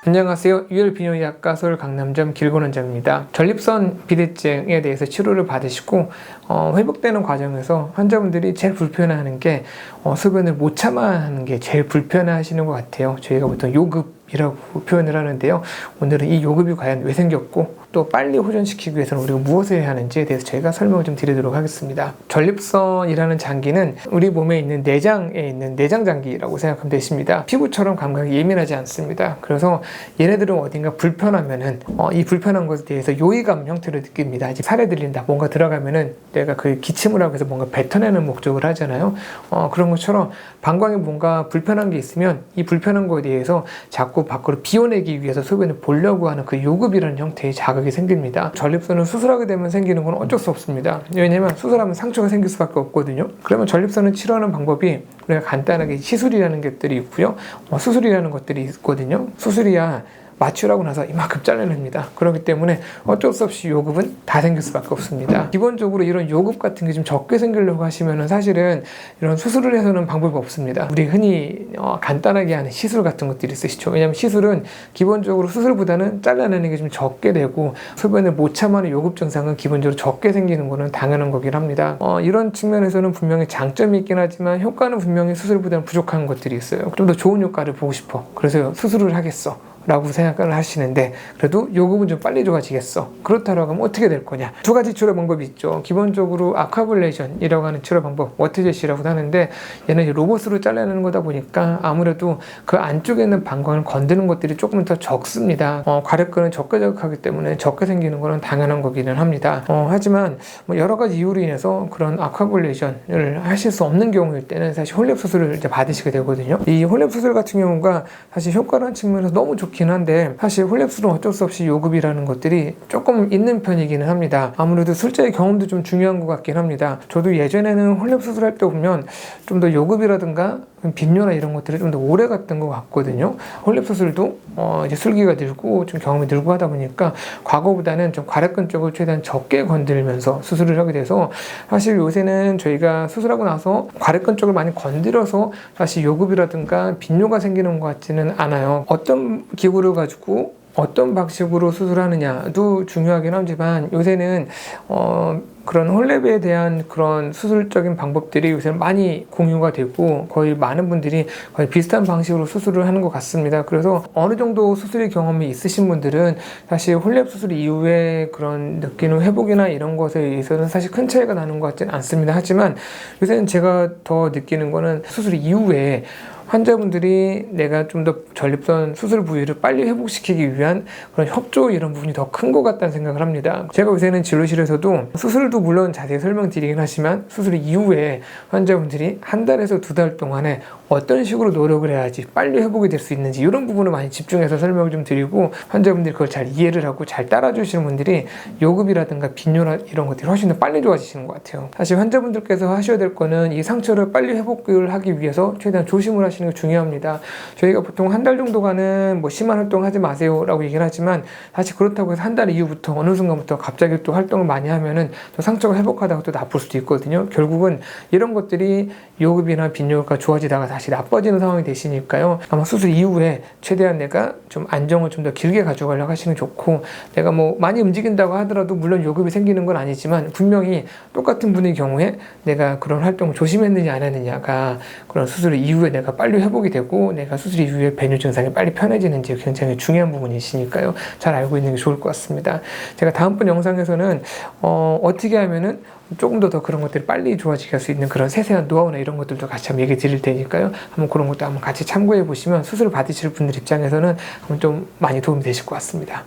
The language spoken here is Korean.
안녕하세요. 유혈비뇨기학과 서울 강남점 길곤원장입니다. 전립선 비대증에 대해서 치료를 받으시고 회복되는 과정에서 환자분들이 제일 불편해하는 게 소변을 못 참아하는 게 제일 불편해하시는 것 같아요. 저희가 보통 요급이라고 표현을 하는데요. 오늘은 이 요급이 과연 왜 생겼고 또 빨리 호전시키기 위해서는 우리가 무엇을 해야 하는지에 대해서 저희가 설명을 좀 드리도록 하겠습니다. 전립선이라는 장기는 우리 몸에 있는 내장에 있는 내장장기라고 생각하면 되십니다. 피부처럼 감각이 예민하지 않습니다. 그래서 얘네들은 어딘가 불편하면은 이 불편한 것에 대해서 요의감 형태를 느낍니다. 이제 살에 들린다, 뭔가 들어가면은 내가 그 기침을 하고 해서 뭔가 뱉어내는 목적을 하잖아요. 그런 것처럼 방광에 뭔가 불편한 게 있으면 이 불편한 거에 대해서 자꾸 밖으로 비워내기 위해서 소변을 보려고 하는 그 요급이라는 형태의 자극이 생깁니다. 전립선을 수술하게 되면 생기는 건 어쩔 수 없습니다. 왜냐면 수술하면 상처가 생길 수밖에 없거든요. 그러면 전립선을 치료하는 방법이 우리가 간단하게 시술이라는 것들이 있고요. 수술이라는 것들이 있거든요. 수술이야 마취하고 나서 이만큼 잘라냅니다. 그렇기 때문에 어쩔 수 없이 요급은 다 생길 수밖에 없습니다. 기본적으로 이런 요급 같은 게 좀 적게 생기려고 하시면은 사실은 이런 수술을 해서는 방법이 없습니다. 우리 흔히 간단하게 하는 시술 같은 것들이 있으시죠. 왜냐하면 시술은 기본적으로 수술보다는 잘라내는 게 좀 적게 되고 소변을 못 참아하는 요급 증상은 기본적으로 적게 생기는 거는 당연한 거긴 합니다. 이런 측면에서는 분명히 장점이 있긴 하지만 효과는 분명히 수술보다는 부족한 것들이 있어요. 좀 더 좋은 효과를 보고 싶어. 그래서 수술을 하겠어 라고 생각을 하시는데 그래도 요급은 좀 빨리 좋아지겠어. 그렇다고 하면 어떻게 될 거냐. 두 가지 치료 방법이 있죠. 기본적으로 아쿠아블레이션이라고 하는 치료 방법, 워트젯이라고 하는데 얘는 로봇으로 잘라내는 거다 보니까 아무래도 그 안쪽에 있는 방광을 건드는 것들이 조금 더 적습니다. 괄약근은 적게 자극하기 때문에 적게 생기는 거는 당연한 거기는 합니다. 하지만 여러 가지 이유로 인해서 그런 아쿠아블레이션을 하실 수 없는 경우일 때는 사실 홀랩 수술을 이제 받으시게 되거든요. 이 홀랩 수술 같은 경우가 사실 효과라는 측면에서 너무 좋긴 한데 사실 홀랩술은 어쩔 수 없이 요급이라는 것들이 조금 있는 편이기는 합니다. 아무래도 술자의 경험도 좀 중요한 것 같긴 합니다. 저도 예전에는 홀랩 수술할 때 보면 좀 더 요급이라든가 빈뇨나 이런 것들이 좀 더 오래 갔던 것 같거든요. 홀랩 수술도 이제 술기가 늘고 좀 경험이 늘고 하다 보니까 과거보다는 좀 괄약근 쪽을 최대한 적게 건들면서 수술을 하게 돼서 사실 요새는 저희가 수술하고 나서 괄약근 쪽을 많이 건드려서 사실 요급이라든가 빈뇨가 생기는 것 같지는 않아요. 어떤 기구를 가지고 어떤 방식으로 수술하느냐도 중요하긴 하지만 요새는 그런 홀랩에 대한 그런 수술적인 방법들이 요새 많이 공유가 되고 거의 많은 분들이 거의 비슷한 방식으로 수술을 하는 것 같습니다. 그래서 어느 정도 수술의 경험이 있으신 분들은 사실 홀랩 수술 이후에 그런 느끼는 회복이나 이런 것에 의해서는 사실 큰 차이가 나는 것 같지는 않습니다. 하지만 요새는 제가 더 느끼는 거는 수술 이후에 환자분들이 내가 좀 더 전립선 수술 부위를 빨리 회복시키기 위한 그런 협조 이런 부분이 더 큰 것 같다는 생각을 합니다. 제가 요새는 진료실에서도 수술도 물론 자세히 설명드리긴 하지만 수술 이후에 환자분들이 한 달에서 두 달 동안에 어떤 식으로 노력을 해야지 빨리 회복이 될 수 있는지 이런 부분을 많이 집중해서 설명을 좀 드리고 환자분들이 그걸 잘 이해를 하고 잘 따라주시는 분들이 요급이라든가 빈뇨나 이런 것들이 훨씬 더 빨리 좋아지시는 것 같아요. 사실 환자분들께서 하셔야 될 거는 이 상처를 빨리 회복을 하기 위해서 최대한 조심을 하시는 게 중요합니다. 저희가 보통 한 달 정도간은 심한 활동 하지 마세요 라고 얘기를 하지만 사실 그렇다고 해서 한 달 이후부터 어느 순간부터 갑자기 또 활동을 많이 하면은 또 상처가 회복하다가 또 나쁠 수도 있거든요. 결국은 이런 것들이 요급이나 빈뇨가 좋아지다가 다시 나빠지는 상황이 되시니까요. 아마 수술 이후에 최대한 내가 좀 안정을 좀 더 길게 가져가려고 하시는 게 좋고 내가 많이 움직인다고 하더라도 물론 요급이 생기는 건 아니지만 분명히 똑같은 분의 경우에 내가 그런 활동을 조심했느냐 안 했느냐가 그런 수술 이후에 내가 빨리 회복이 되고 내가 수술 이후에 배뇨 증상이 빨리 편해지는지 굉장히 중요한 부분이시니까요. 잘 알고 있는 게 좋을 것 같습니다. 제가 다음번 영상에서는 어떻게 하면은 조금 더 그런 것들이 빨리 좋아지게 할 수 있는 그런 세세한 노하우나 이런 것들도 같이 한번 얘기 드릴 테니까요. 한번 그런 것도 한번 같이 참고해 보시면 수술을 받으실 분들 입장에서는 좀 많이 도움이 되실 것 같습니다.